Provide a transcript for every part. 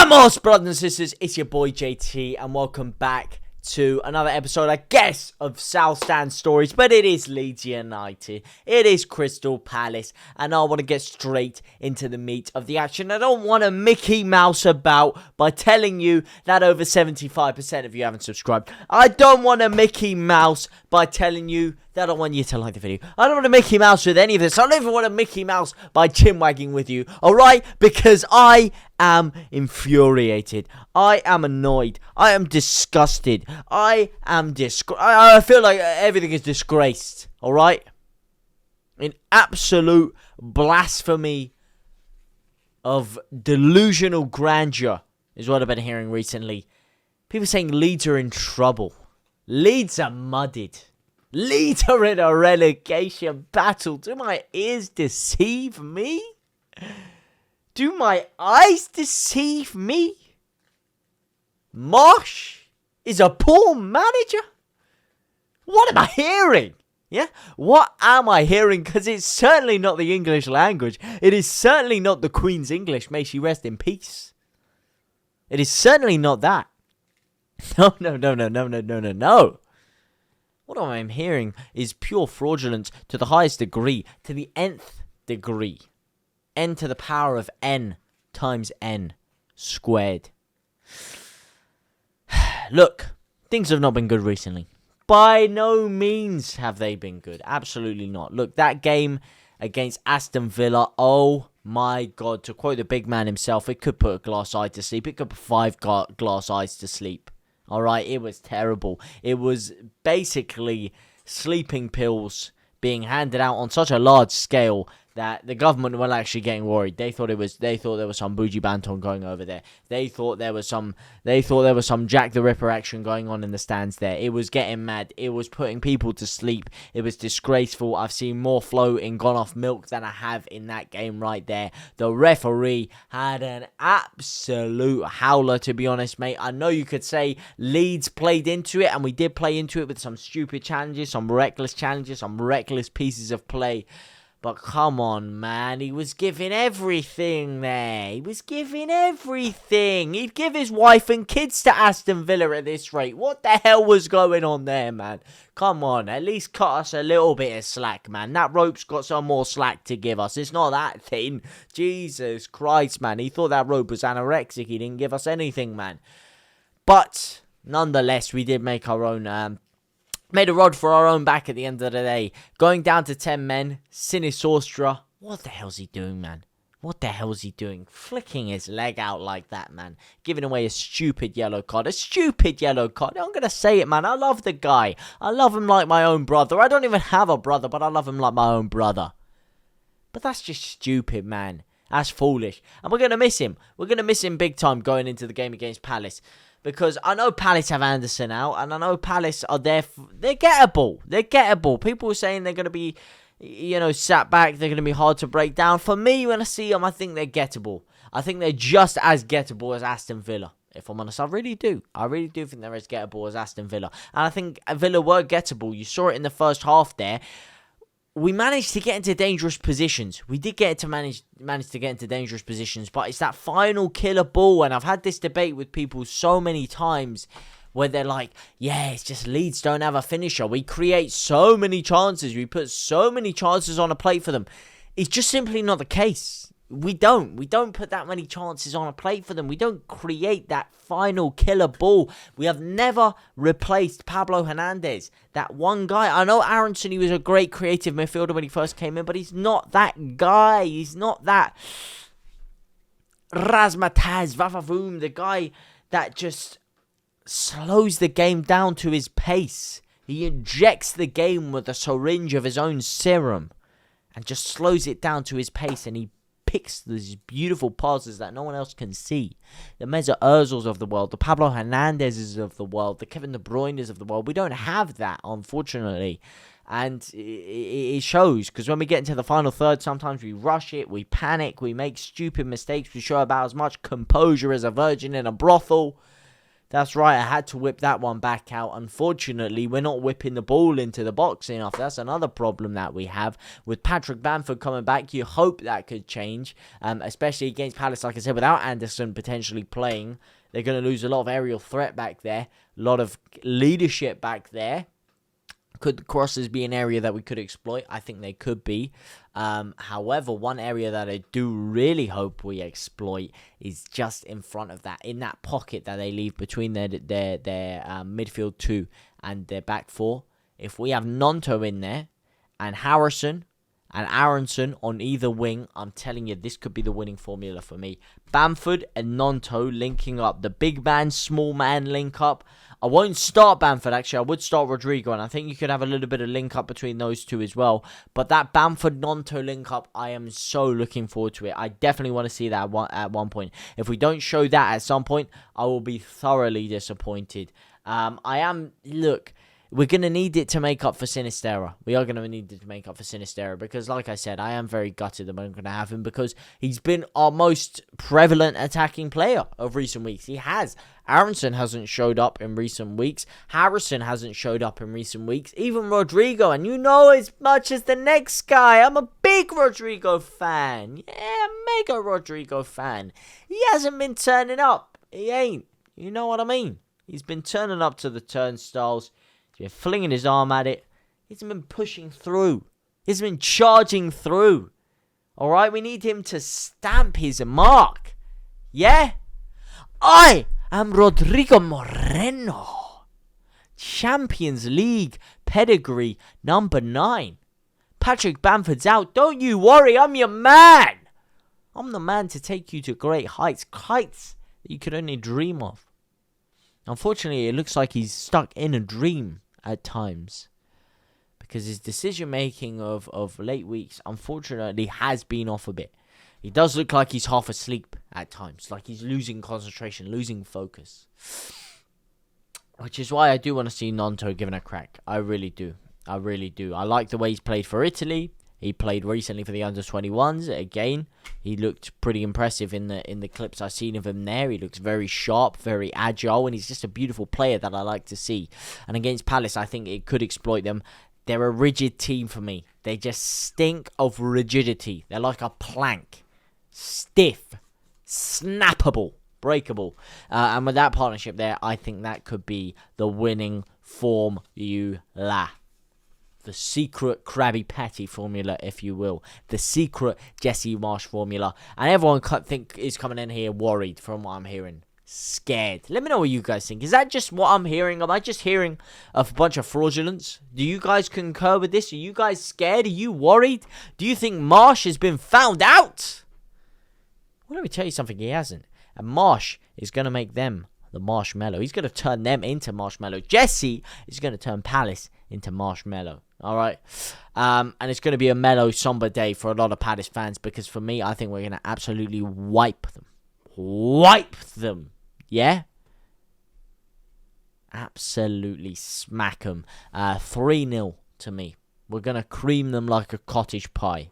Vamos, brothers and sisters, it's your boy JT, and welcome back to another episode, I guess, of South Stand Stories, but it is Leeds United, it is Crystal Palace, and I want to get straight into the meat of the action. I don't want to Mickey Mouse about by telling you that over 75% of you haven't subscribed. I don't want to Mickey Mouse by telling you that I want you to like the video. I don't want to Mickey Mouse with any of this. I don't even want to Mickey Mouse by chin-wagging with you, alright? Because I am infuriated. I am annoyed. I am disgusted. I feel like everything is disgraced, alright? In absolute blasphemy of delusional grandeur is what I've been hearing recently. People saying Leeds are in trouble. Leeds are mudded. Leeds are in a relegation battle. Do my ears deceive me? Do my eyes deceive me? Marsh is a poor manager? What am I hearing? Yeah? What am I hearing? Because it's certainly not the English language. It is certainly not the Queen's English. May she rest in peace. It is certainly not that. No. What I'm hearing is pure fraudulence to the highest degree, to the nth degree. N to the power of n times n squared. Look, things have not been good recently. By no means have they been good. Absolutely not. Look, that game against Aston Villa, oh my God. To quote the big man himself, it could put a glass eye to sleep. It could put 5 glass eyes to sleep. Alright, it was terrible. It was basically sleeping pills being handed out on such a large scale that the government weren't actually getting worried. They thought there was some bougie banton going over there. They thought there was some Jack the Ripper action going on in the stands there. It was getting mad. It was putting people to sleep. It was disgraceful. I've seen more flow in Gone Off Milk than I have in that game right there. The referee had an absolute howler, to be honest, mate. I know you could say Leeds played into it, and we did play into it with some stupid challenges, some reckless pieces of play. But come on, man. He was giving everything there. He was giving everything. He'd give his wife and kids to Aston Villa at this rate. What the hell was going on there, man? Come on. At least cut us a little bit of slack, man. That rope's got some more slack to give us. It's not that thin. Jesus Christ, man. He thought that rope was anorexic. He didn't give us anything, man. But nonetheless, we did make our own... Made a rod for our own back at the end of the day. Going down to 10 men. Sinisostra. What the hell's he doing, man? What the hell's he doing? Flicking his leg out like that, man. Giving away a stupid yellow card. A stupid yellow card. I'm going to say it, man. I love the guy. I love him like my own brother. I don't even have a brother, but I love him like my own brother. But that's just stupid, man. That's foolish. And we're going to miss him. We're going to miss him big time going into the game against Palace. Because I know Palace have Anderson out, and I know Palace are there. They're gettable. They're gettable. People are saying they're going to be, sat back. They're going to be hard to break down. For me, when I see them, I think they're gettable. I think they're just as gettable as Aston Villa. If I'm honest, I really do. I really do think they're as gettable as Aston Villa. And I think Villa were gettable. You saw it in the first half there. We managed to get into dangerous positions. We did manage to get into dangerous positions, but it's that final killer ball. And I've had this debate with people so many times where they're like, yeah, it's just Leeds don't have a finisher. We create so many chances. We put so many chances on a plate for them. It's just simply not the case. We don't put that many chances on a plate for them. We don't create that final killer ball. We have never replaced Pablo Hernandez. That one guy. I know Aronson, he was a great creative midfielder when he first came in, but he's not that guy. He's not that Razmataz, Vavavoom, the guy that just slows the game down to his pace. He injects the game with a syringe of his own serum and just slows it down to his pace, and he picks these beautiful passes that no one else can see. The Mesut Ozils of the world, the Pablo Hernandezes of the world, the Kevin De Bruynes of the world. We don't have that, unfortunately. And it shows, because when we get into the final third, sometimes we rush it, we panic, we make stupid mistakes, we show about as much composure as a virgin in a brothel. That's right, I had to whip that one back out. Unfortunately, we're not whipping the ball into the box enough. That's another problem that we have. With Patrick Bamford coming back, you hope that could change, especially against Palace, like I said, without Anderson potentially playing. They're going to lose a lot of aerial threat back there, a lot of leadership back there. Could the crosses be an area that we could exploit? I think they could be. However, one area that I do really hope we exploit is just in front of that, in that pocket that they leave between their midfield 2 and their back 4. If we have Nonto in there and Harrison and Aronson on either wing, I'm telling you, this could be the winning formula for me. Bamford and Nonto linking up. The big man, small man link up. I won't start Bamford, actually. I would start Rodrigo, and I think you could have a little bit of link up between those two as well. But that Bamford-Nonto link up, I am so looking forward to it. I definitely want to see that at one point. If we don't show that at some point, I will be thoroughly disappointed. Look, we're going to need it to make up for Sinistera. We are going to need it to make up for Sinistera because, like I said, I am very gutted that I'm going to have him because he's been our most prevalent attacking player of recent weeks. He has. Aronson hasn't showed up in recent weeks. Harrison hasn't showed up in recent weeks. Even Rodrigo, and you know as much as the next guy, I'm a big Rodrigo fan. Yeah, mega Rodrigo fan. He hasn't been turning up. He ain't. You know what I mean? He's been turning up to the turnstiles. He's been flinging his arm at it. He's been pushing through. He's been charging through. Alright, we need him to stamp his mark. Yeah? I am Rodrigo Moreno. Champions League pedigree number 9. Patrick Bamford's out. Don't you worry, I'm your man. I'm the man to take you to great heights. Heights that you could only dream of. Unfortunately, it looks like he's stuck in a dream at times. Because his decision-making of late weeks, unfortunately, has been off a bit. He does look like he's half asleep at times. Like he's losing concentration, losing focus. Which is why I do want to see Nonto given a crack. I really do. I really do. I like the way he's played for Italy. He played recently for the under-21s. Again, he looked pretty impressive in the clips I've seen of him there. He looks very sharp, very agile, and he's just a beautiful player that I like to see. And against Palace, I think it could exploit them. They're a rigid team for me. They just stink of rigidity. They're like a plank. Stiff. Snappable. Breakable. And with that partnership there, I think that could be the winning formula. The secret Krabby Patty formula, if you will. The secret Jesse Marsh formula. And everyone is coming in here worried from what I'm hearing. Scared. Let me know what you guys think. Is that just what I'm hearing? Am I just hearing a bunch of fraudulence? Do you guys concur with this? Are you guys scared? Are you worried? Do you think Marsh has been found out? Well, let me tell you something. He hasn't. And Marsh is going to make them the marshmallow. He's going to turn them into marshmallow. Jesse is going to turn Palace into marshmallow. Alright, and it's going to be a mellow, somber day for a lot of Palace fans because for me, I think we're going to absolutely wipe them. Wipe them, yeah? Absolutely smack them. 3-0 to me. We're going to cream them like a cottage pie.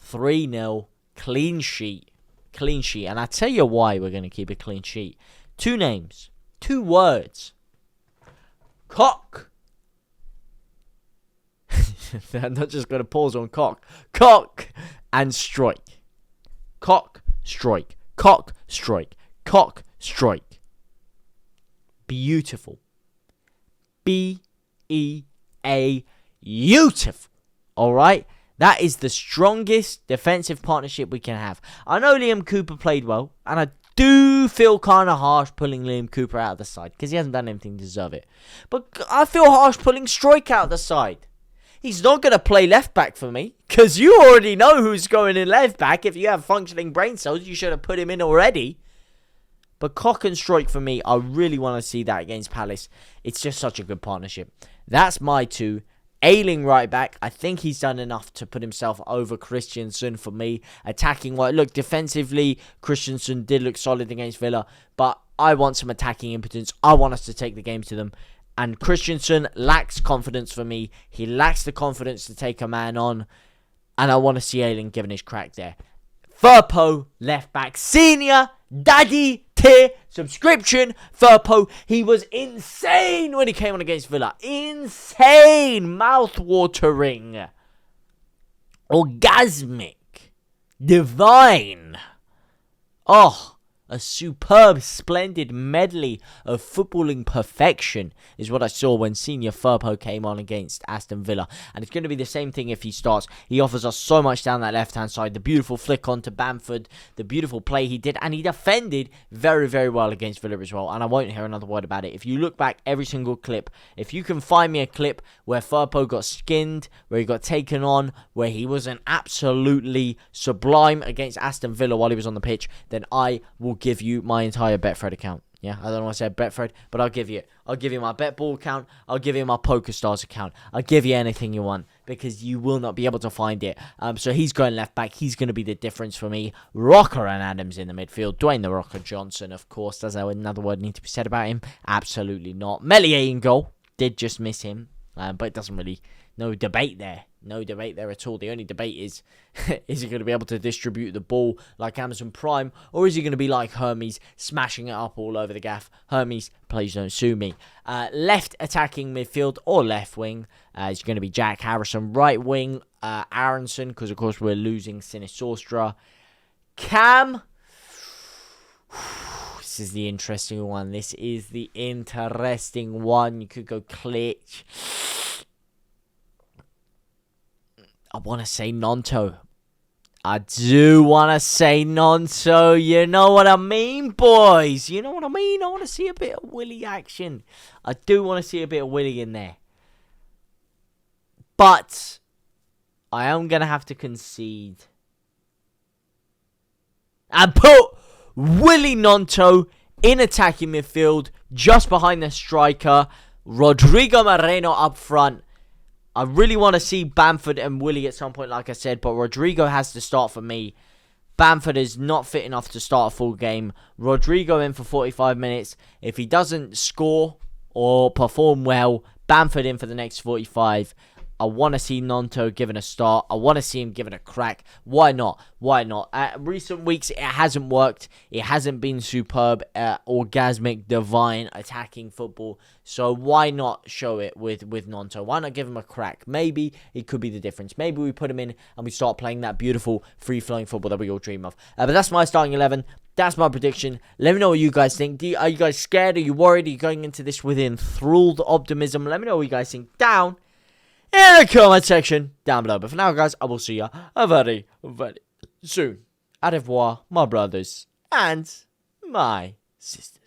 3-0, clean sheet. Clean sheet, and I'll tell you why we're going to keep a clean sheet. 2 names, 2 words. Cock. I'm not just going to pause on cock. Cock and strike. Cock, strike. Cock, strike. Cock, strike. Beautiful. B-E-A. Beautiful. Alright? That is the strongest defensive partnership we can have. I know Liam Cooper played well, and I do feel kind of harsh pulling Liam Cooper out of the side, because he hasn't done anything to deserve it. But I feel harsh pulling Strike out of the side. He's not going to play left back for me, because you already know who's going in left back. If you have functioning brain cells, you should have put him in already. But Cock and Strike for me, I really want to see that against Palace. It's just such a good partnership. That's my 2. Ailing right back, I think he's done enough to put himself over Christensen for me. Attacking, well, look, defensively, Christensen did look solid against Villa, but I want some attacking impotence. I want us to take the game to them. And Christensen lacks confidence for me. He lacks the confidence to take a man on. And I want to see Ailing given his crack there. Firpo, left back, senior, daddy, tier, subscription, Firpo. He was insane when he came on against Villa. Insane. Mouth-watering. Orgasmic. Divine. Oh, a superb, splendid medley of footballing perfection is what I saw when Senior Firpo came on against Aston Villa. And it's going to be the same thing if he starts. He offers us so much down that left-hand side. The beautiful flick on to Bamford, the beautiful play he did. And he defended very, very well against Villa as well. And I won't hear another word about it. If you look back every single clip, if you can find me a clip where Firpo got skinned, where he got taken on, where he wasn't absolutely sublime against Aston Villa while he was on the pitch, then I will give you my entire Betfred account. Yeah, I don't know why I said Betfred, but I'll give you it. I'll give you my BetBall account. I'll give you my PokerStars account. I'll give you anything you want because you will not be able to find it. So he's going left back. He's going to be the difference for me. Rocker and Adams in the midfield. Dwayne the Rocker Johnson, of course. Does another word need to be said about him? Absolutely not. Melier in goal. Did just miss him, but it doesn't really... No debate there. No debate there at all. The only debate is he going to be able to distribute the ball like Amazon Prime, or is he going to be like Hermes, smashing it up all over the gaff? Hermes, please don't sue me. Left attacking midfield or left wing is going to be Jack Harrison. Right wing, Aronson, because of course we're losing Sinisostra. Cam. This is the interesting one. This is the interesting one. You could go Klitsch. I want to say Nonto. I do want to say Nonto. You know what I mean, boys? You know what I mean? I want to see a bit of Willie action. I do want to see a bit of Willie in there. But I am going to have to concede and put Willie Nonto in attacking midfield just behind the striker. Rodrigo Moreno up front. I really want to see Bamford and Willie at some point, like I said, but Rodrigo has to start for me. Bamford is not fit enough to start a full game. Rodrigo in for 45 minutes. If he doesn't score or perform well, Bamford in for the next 45. I want to see Nonto given a start. I want to see him given a crack. Why not? Why not? Recent weeks, it hasn't worked. It hasn't been superb, orgasmic, divine attacking football. So why not show it with Nonto? Why not give him a crack? Maybe it could be the difference. Maybe we put him in and we start playing that beautiful, free-flowing football that we all dream of. But that's my starting 11. That's my prediction. Let me know what you guys think. Are you guys scared? Are you worried? Are you going into this with enthralled optimism? Let me know what you guys think down in the comment section down below. But for now, guys, I will see you very, very soon. Au revoir, my brothers and my sisters.